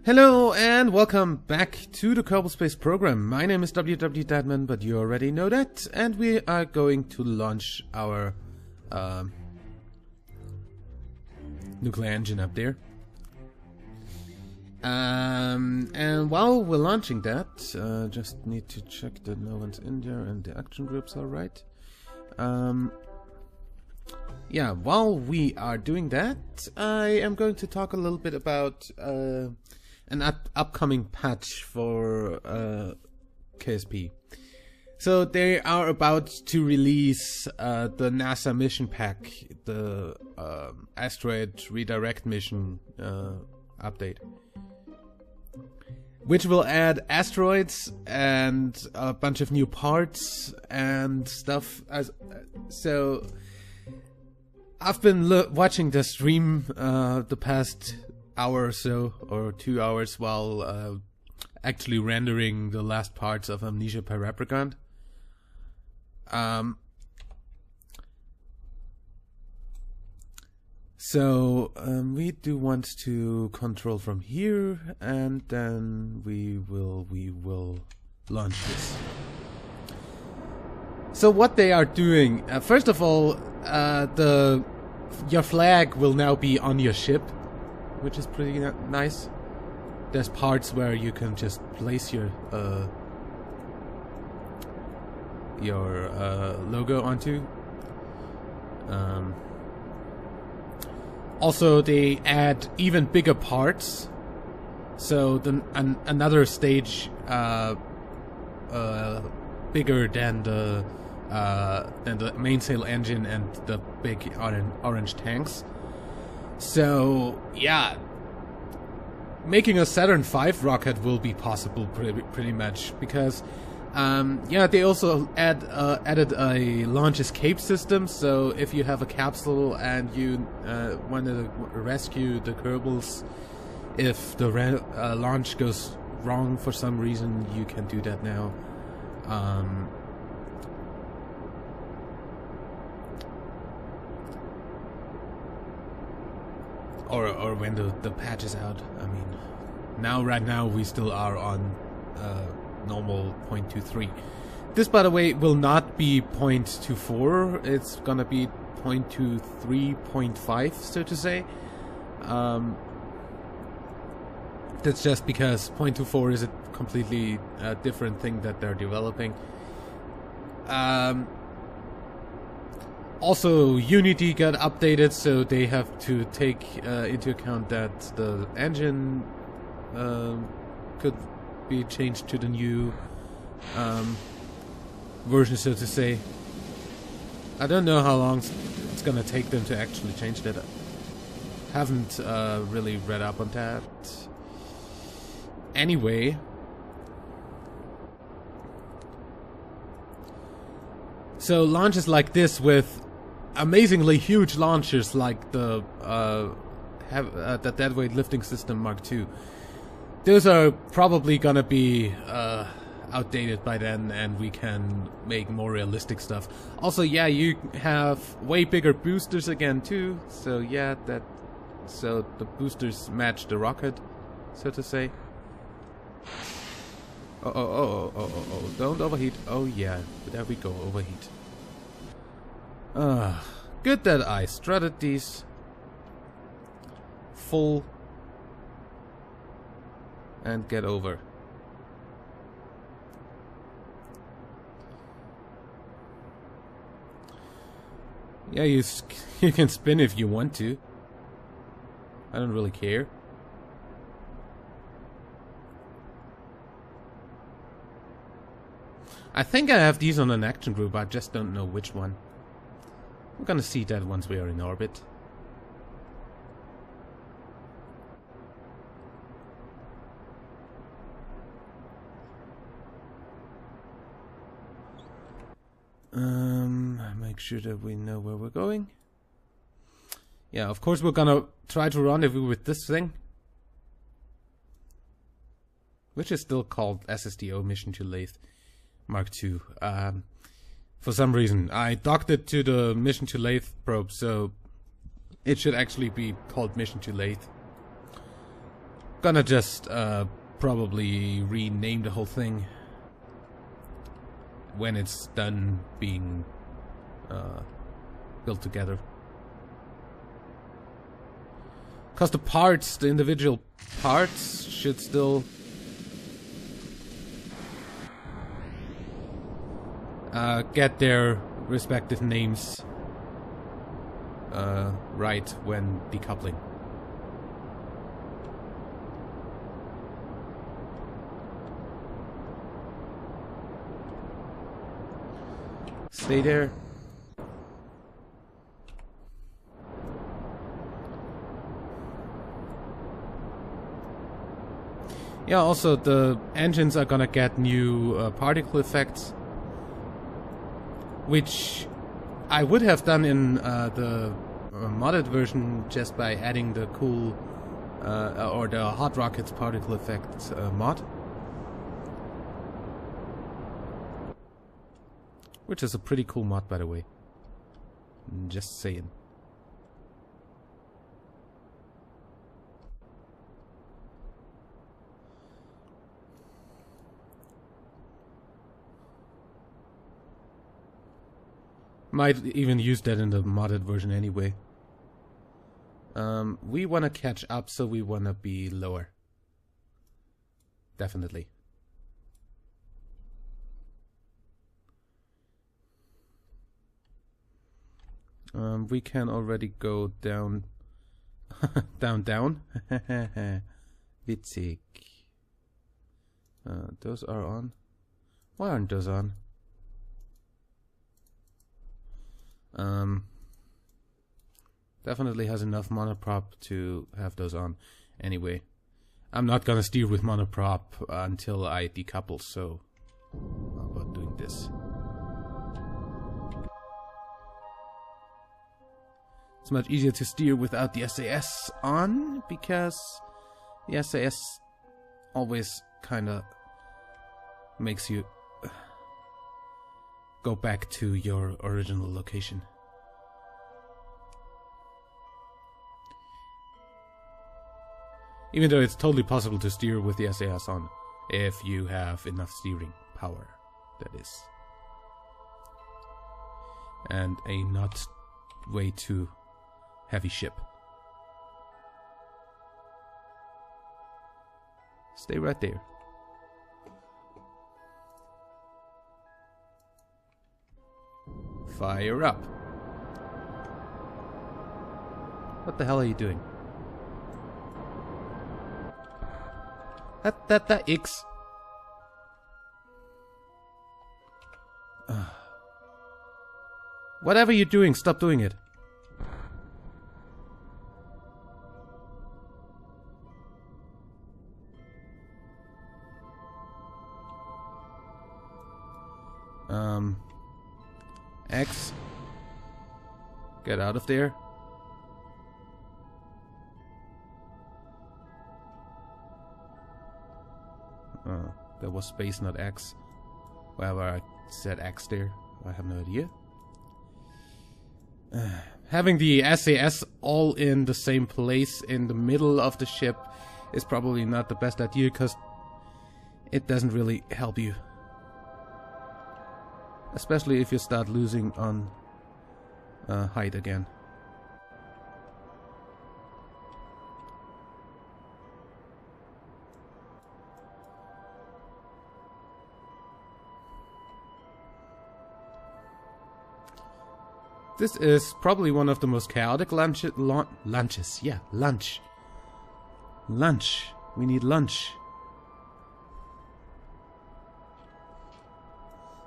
Hello and welcome back to the Kerbal Space program. My name is WWEdeadman, but you already know that, and we are going to launch our nuclear engine up there. And while we're launching that, just need to check that no one's in there and the action groups are right. Yeah, while we are doing that, I am going to talk a little bit about an upcoming patch for KSP. So they are about to release the NASA mission pack, the asteroid redirect mission update, which will add asteroids and a bunch of new parts and stuff. So I've been watching the stream the past hour or so, or 2 hours, while actually rendering the last parts of Amnesia Paraphragant. So we do want to control from here, and then we will launch this. So what they are doing, first of all, your flag will now be on your ship, which is pretty nice. There's parts where you can just place your logo onto. Also, they add even bigger parts. So another stage bigger than the mainsail engine and the big orange tanks. So yeah, making a Saturn V rocket will be possible pretty much, because yeah, they also added a launch escape system. So if you have a capsule and you want to rescue the Kerbals, if the launch goes wrong for some reason, you can do that now. Or when the patch is out. I mean, right now we still are on normal 0.23. This, by the way, will not be 0.24. It's gonna be 0.23, 0.5, so to say. That's just because 0.24 is a completely different thing that they're developing. Also, Unity got updated, so they have to take into account that the engine could be changed to the new version, so to say. I don't know how long it's gonna take them to actually change that. Haven't really read up on that. Anyway, so launches like this with amazingly huge launchers like the deadweight lifting system Mark II, those are probably gonna be outdated by then, and we can make more realistic stuff. Also, yeah, you have way bigger boosters again too, so yeah, so the boosters match the rocket, so to say. Oh, don't overheat. Oh yeah, there we go, overheat. Good that I strutted these full and get over. Yeah, you can spin if you want to. I don't really care. I think I have these on an action group, I just don't know which one. We're gonna see that once we are in orbit. Make sure that we know where we're going. Yeah, of course we're gonna try to rendezvous with this thing, which is still called SSDO Mission to Laythe Mark II. For some reason, I docked it to the Mission to Laythe probe, so it should actually be called Mission to Laythe. Gonna just probably rename the whole thing when it's done being built together. Because the parts, the individual parts, should still get their respective names right when decoupling. Stay there. Yeah, also the engines are gonna get new particle effects, which I would have done in the modded version just by adding the cool or the Hot Rockets particle effects mod, which is a pretty cool mod, by the way. Just saying. Might even use that in the modded version anyway. We want to catch up, so we want to be lower. Definitely. We can already go down. down. Witzig. Those are on. Why aren't those on? Definitely has enough monoprop to have those on. Anyway, I'm not gonna steer with monoprop until I decouple, so how about doing this? It's much easier to steer without the SAS on, because the SAS always kinda makes you go back to your original location. Even though it's totally possible to steer with the SAS on, if you have enough steering power, that is. And a not way too heavy ship. Stay right there. Fire up. What the hell are you doing? That X. Whatever you're doing, stop doing it. X. Get out of there. That was space, not X. Wherever I said X there, I have no idea. Having the SAS all in the same place in the middle of the ship is probably not the best idea, because it doesn't really help you. Especially if you start losing on height again. This is probably one of the most chaotic lunches. Yeah, lunch. Lunch. We need lunch.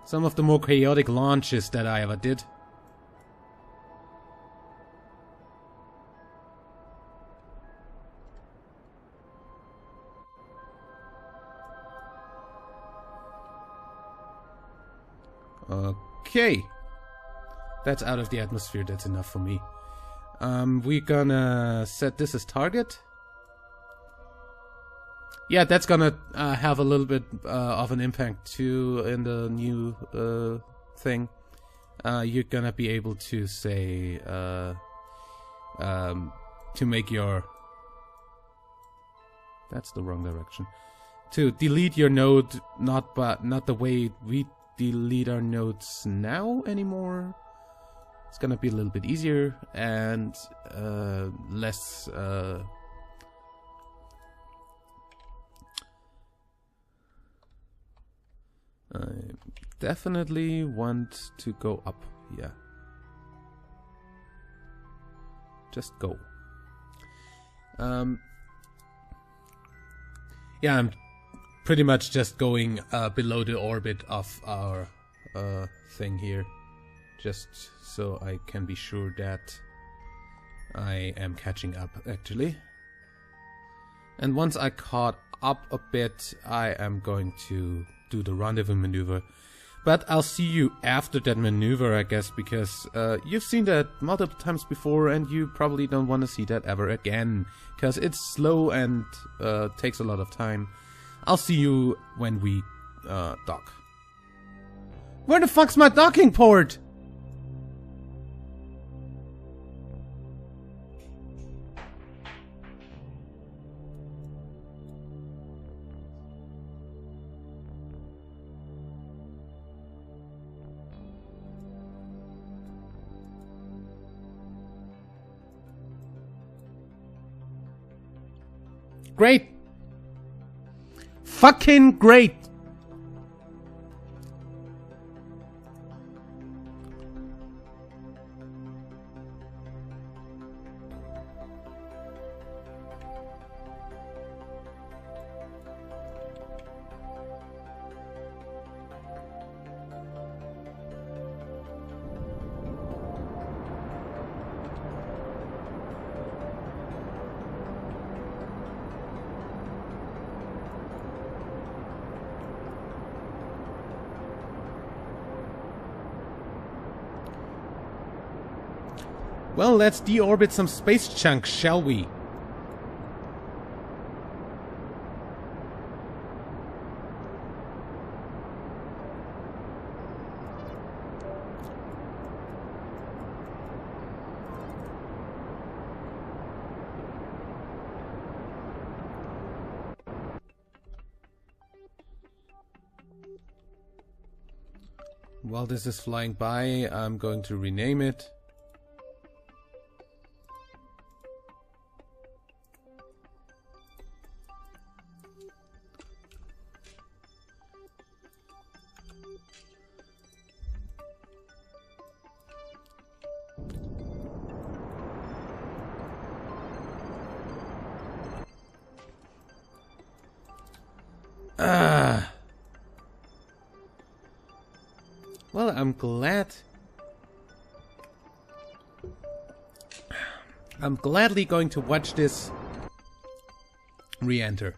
Some of the more chaotic launches that I ever did. Okay. That's out of the atmosphere, that's enough for me. We're gonna set this as target. Yeah, that's gonna have a little bit of an impact too in the new thing. You're gonna be able to say to make your That's the wrong direction. To delete your node, not the way we delete our nodes now anymore. It's gonna be a little bit easier and less. I definitely want to go up. Yeah. Just go. Yeah, I'm pretty much just going below the orbit of our thing here, just so I can be sure that I am catching up, actually. And once I caught up a bit, I am going to do the rendezvous maneuver. But I'll see you after that maneuver, I guess, because you've seen that multiple times before and you probably don't want to see that ever again, because it's slow and takes a lot of time. I'll see you when we dock. Where the fuck's my docking port? Great. Fucking great. Well, let's deorbit some space chunks, shall we? While this is flying by, I'm going to rename it. Well, I'm gladly going to watch this re-enter.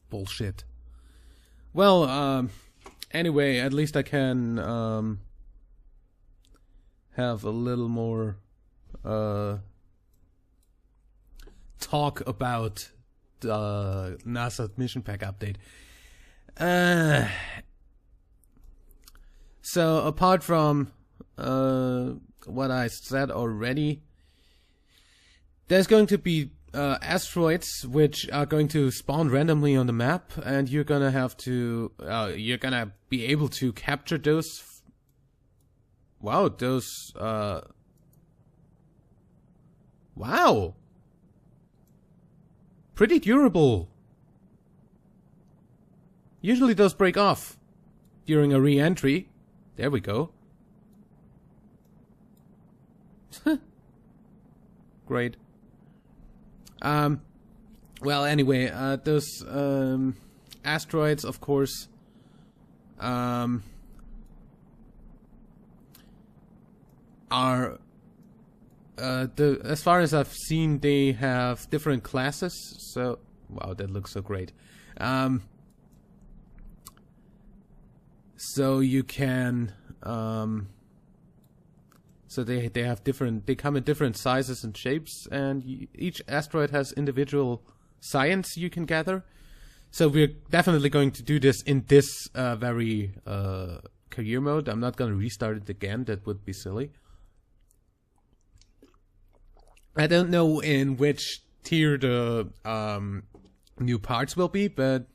Bullshit. Well, anyway, at least I can have a little more talk about the NASA mission pack update. So apart from what I said already, there's going to be asteroids which are going to spawn randomly on the map, and you're gonna have to you're gonna be able to capture those. Wow, those wow, pretty durable. Usually those break off during a re-entry. There we go. Great. Well, anyway, those asteroids, of course, are as far as I've seen, they have different classes. So, wow, that looks so great. So you can, so they have different, they come in different sizes and shapes, and each asteroid has individual science you can gather. So we're definitely going to do this in this very career mode. I'm not going to restart it again. That would be silly. I don't know in which tier the new parts will be, but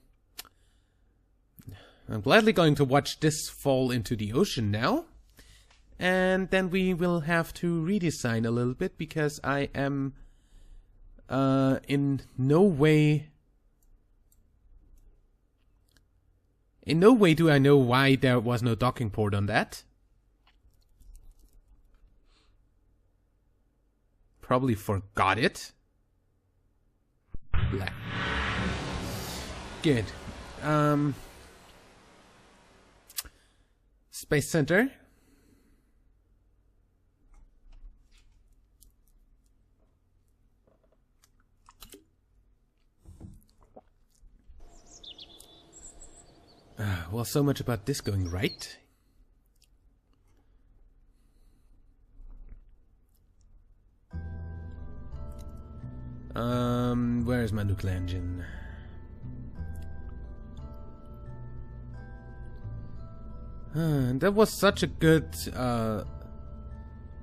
I'm gladly going to watch this fall into the ocean now. And then we will have to redesign a little bit, because I am in no way do I know why there was no docking port on that. Probably forgot it. Black. Good. Space Center. Well, so much about this going right. Where is my nuclear engine? That was such a good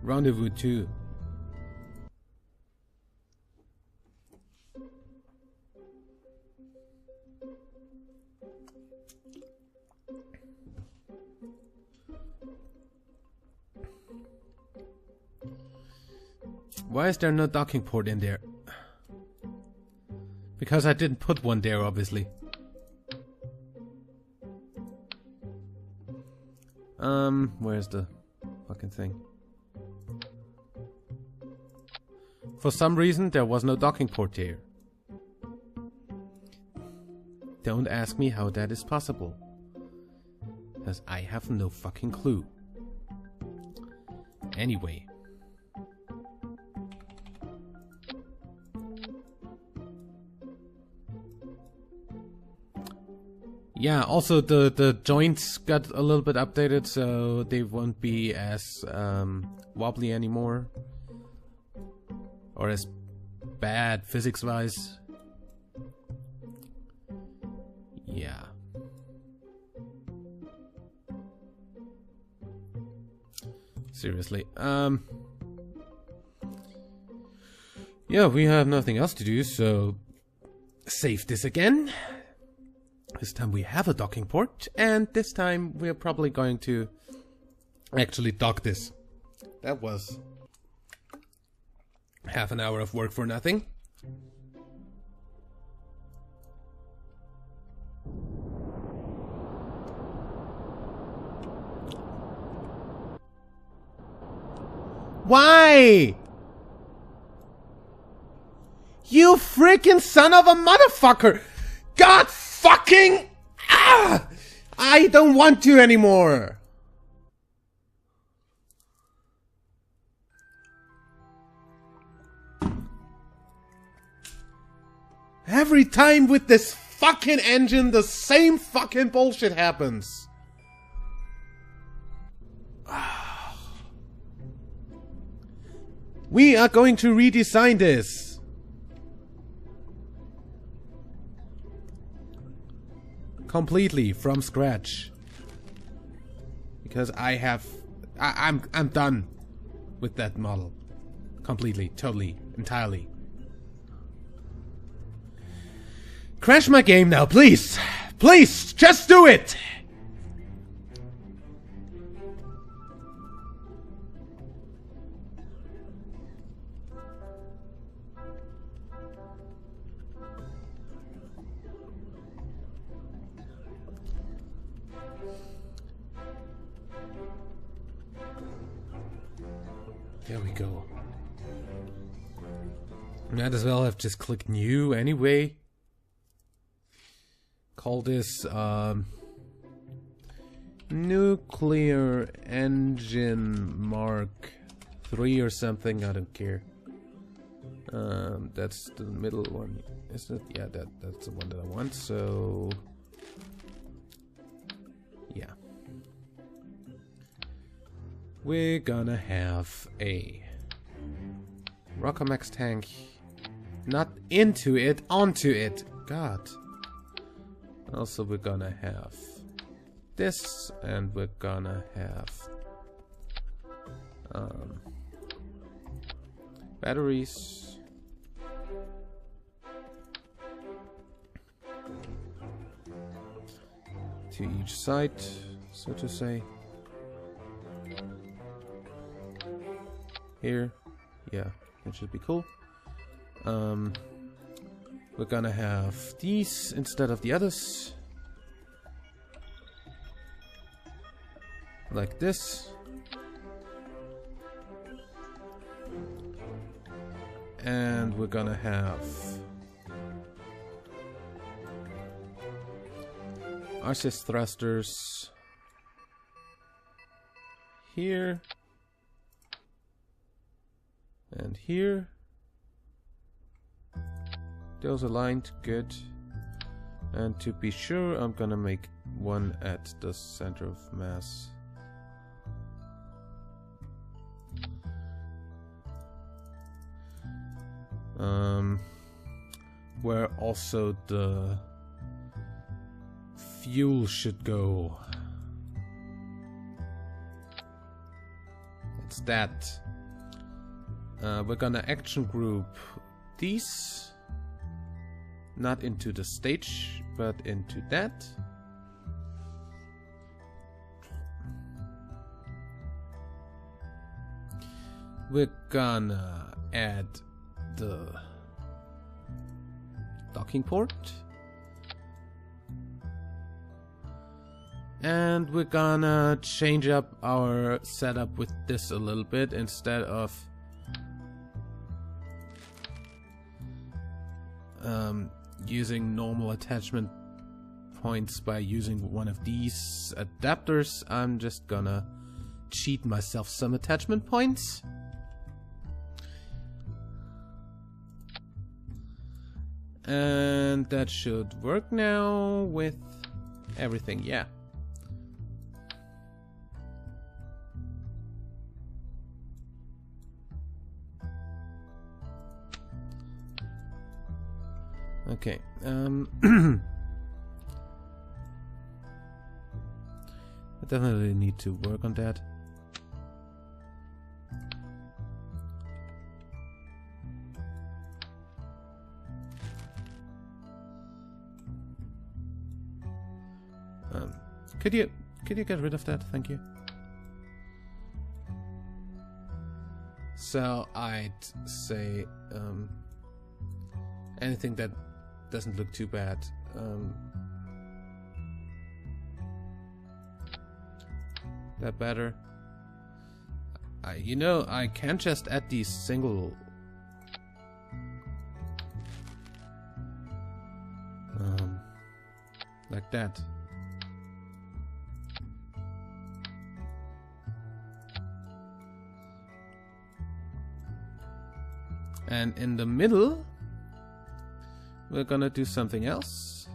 rendezvous too. Why is there no docking port in there? Because I didn't put one there, obviously. Where's the fucking thing? For some reason, there was no docking port there. Don't ask me how that is possible. Because I have no fucking clue. Anyway. Yeah, also the joints got a little bit updated, so they won't be as wobbly anymore. Or as bad physics-wise. Yeah. Seriously. Yeah, we have nothing else to do, so save this again. This time we have a docking port, and this time we're probably going to actually dock this. That was half an hour of work for nothing. Why? You freaking son of a motherfucker! God fucking! Ah! I don't want to anymore! Every time with this fucking engine, the same fucking bullshit happens. We are going to redesign this. Completely from scratch. Because I'm done with that model. Completely, totally, entirely. Crash my game now, please! Please, just do it! There we go. Might as well have just clicked new anyway. Call this Nuclear Engine Mark 3 or something, I don't care. That's the middle one, isn't it? Yeah, that's the one that I want, so yeah. we're gonna have a Rockomax tank. Not into it, onto it. God. Also, we're gonna have this, and we're gonna have batteries. To each side, so to say. Here. Yeah, that should be cool. We're gonna have these instead of the others. Like this. And we're gonna have RCS thrusters here and here. Those aligned, good. And to be sure, I'm gonna make one at the center of mass. Where also the fuel should go. It's that. We're gonna action group these. Not into the stage, but into that. We're gonna add the docking port. And we're gonna change up our setup with this a little bit instead of using normal attachment points by using one of these adapters. I'm just gonna cheat myself some attachment points. And that should work now with everything, yeah. Okay, I definitely need to work on that. Could you get rid of that? Thank you. So I'd say anything that doesn't look too bad. That better. You know, I can just add these single. Like that. And in the middle, we're gonna do something else.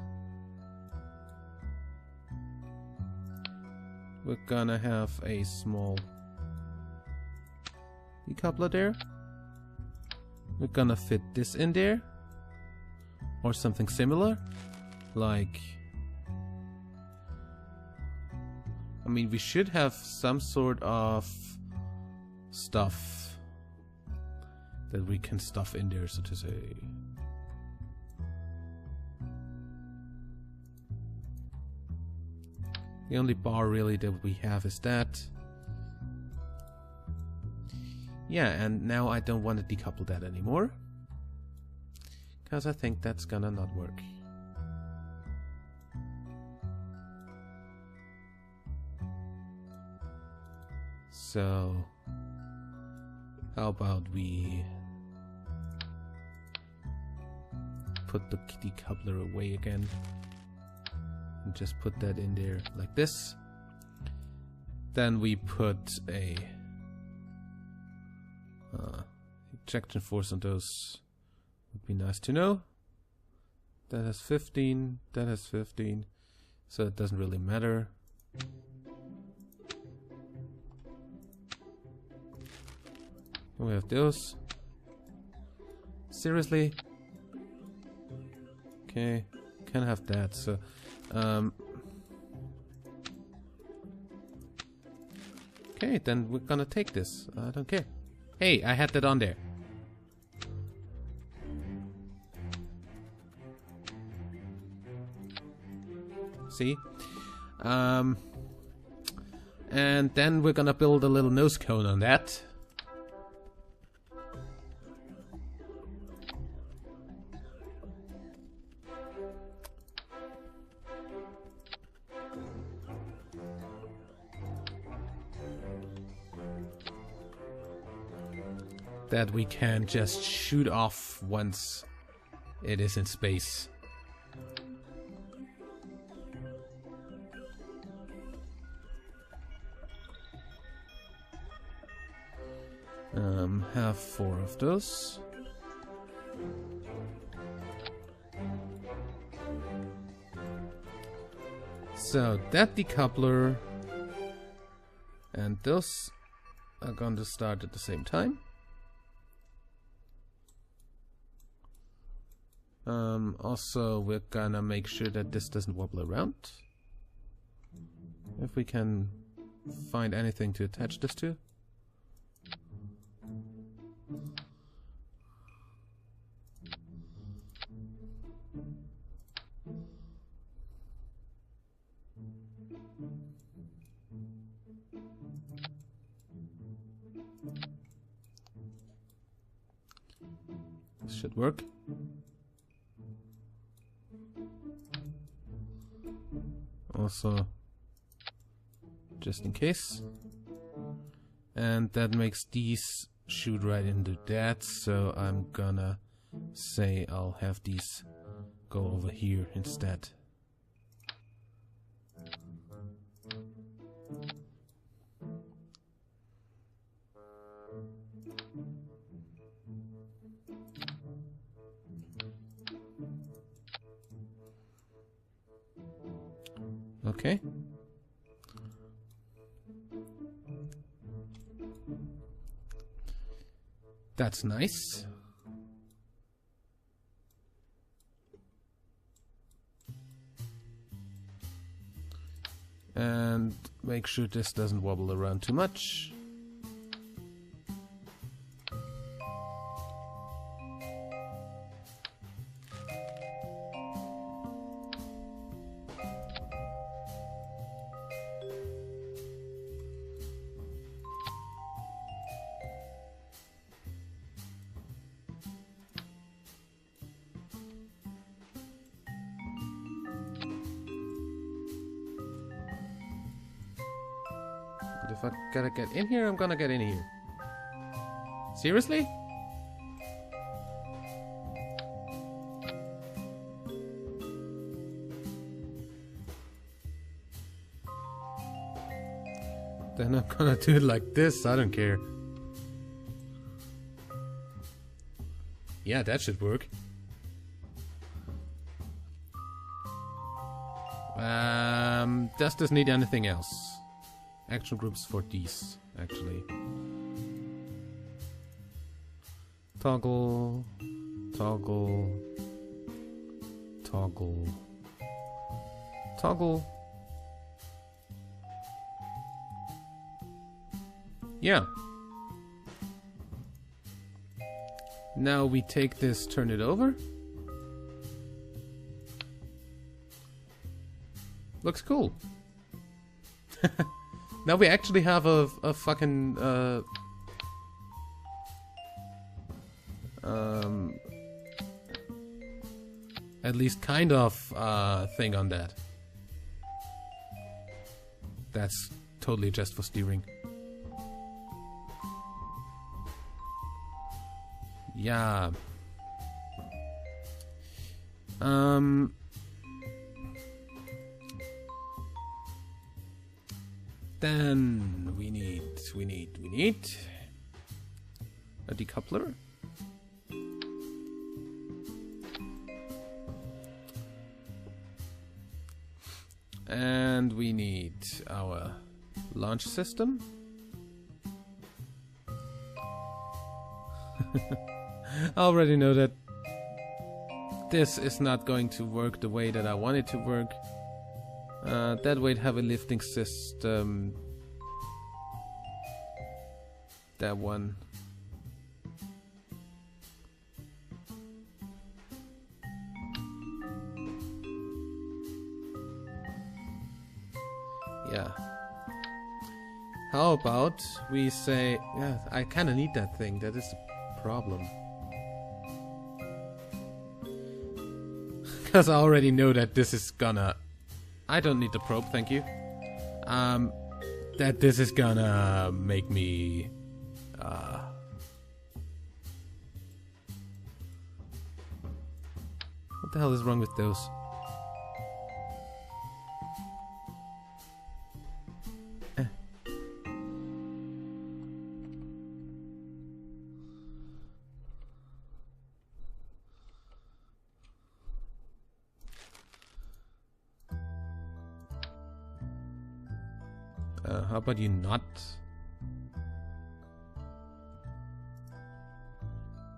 We're gonna have a small decoupler there. We're gonna fit this in there. Or something similar. Like, I mean, we should have some sort of stuff that we can stuff in there, so to say. The only bar really that we have is that. Yeah, and now I don't want to decouple that anymore, because I think that's gonna not work. So how about we put the decoupler away again and just put that in there like this. Then we put a ejection force on those. Would be nice to know. That has 15, that has 15, so it doesn't really matter. We have those. Seriously? Okay, can have that. So, okay, then we're gonna take this. I don't care. Hey, I had that on there. See? And then we're gonna build a little nose cone on that. That we can just shoot off once it is in space. Have 4 of those. So that decoupler and those are going to start at the same time. Also, we're gonna make sure that this doesn't wobble around. If we can find anything to attach this to. This should work. Also, just in case. And that makes these shoot right into that, so I'm gonna say I'll have these go over here instead. Okay. That's nice. And make sure this doesn't wobble around too much. If I gotta get in here, I'm gonna get in here. Seriously? Then I'm gonna do it like this, I don't care. Yeah, that should work. Does this need anything else? Action groups for these, actually. Toggle, toggle, toggle, toggle. Yeah. Now we take this, turn it over. Looks cool. Now we actually have a fucking at least kind of thing on that. That's totally just for steering. Yeah. Then we need a decoupler. And we need our launch system. I already know that this is not going to work the way that I want it to work. That weight heavy lifting system. That one. Yeah. How about we say, yeah, I kind of need that thing. That is the problem. Because I already know that this is gonna... I don't need the probe, thank you. That this is gonna make me... What the hell is wrong with those? How about you not?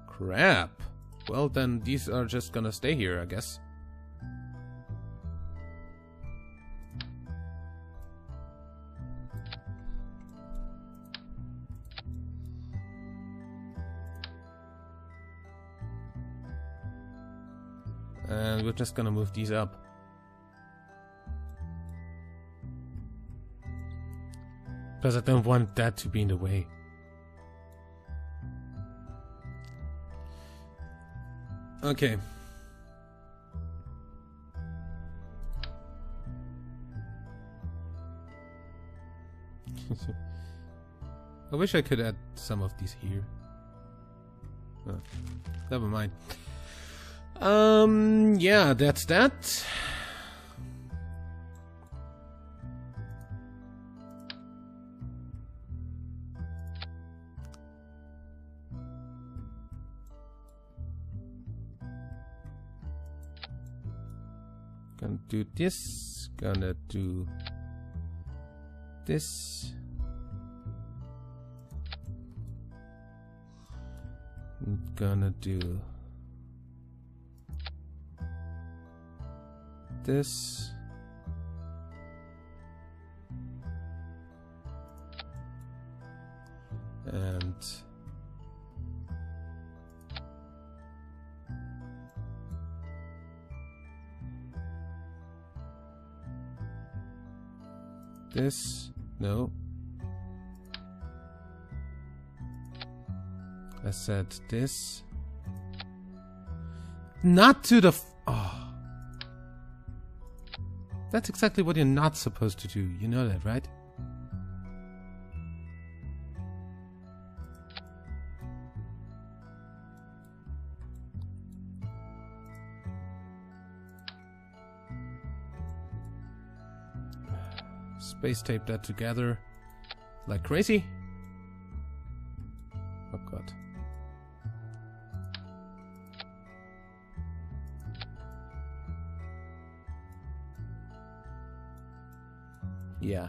Crap. Well, then these are just gonna stay here, I guess. And we're just gonna move these up. Because I don't want that to be in the way. Okay. I wish I could add some of these here. Oh, never mind. Yeah, that's that. Gonna do this, gonna do this. I'm gonna do this. And this, no. I said this. Not to the oh. That's exactly what you're not supposed to do. You know that, right? Space tape that together like crazy. Oh god. Yeah.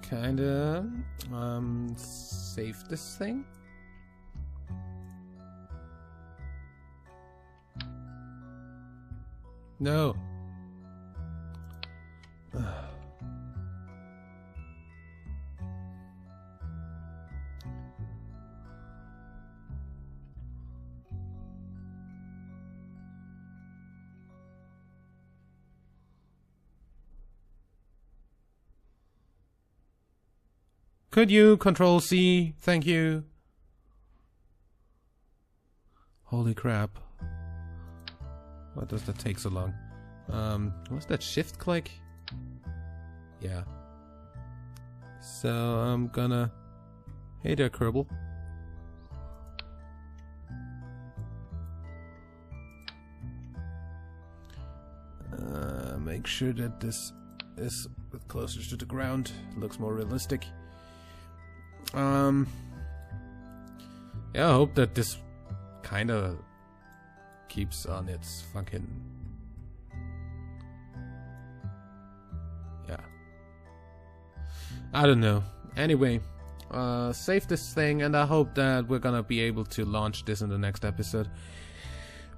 Kinda save this thing. No. Could you Control C? Thank you. Holy crap. Why does that take so long? Was that shift click? Yeah. So I'm gonna... Hey there, Kerbal. Make sure that this is a bit closer to the ground. Looks more realistic. Yeah, I hope that this kinda keeps on its fucking... Yeah. I don't know. Anyway, save this thing, and I hope that we're gonna be able to launch this in the next episode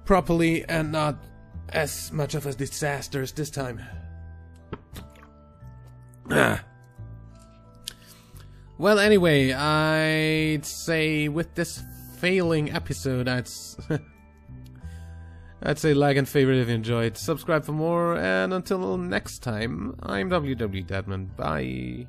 properly and not as much of a disaster as this time. Well, anyway, I'd say with this failing episode, I'd say like and favorite if you enjoyed. Subscribe for more, and until next time, I'm WWEdeadman. Bye.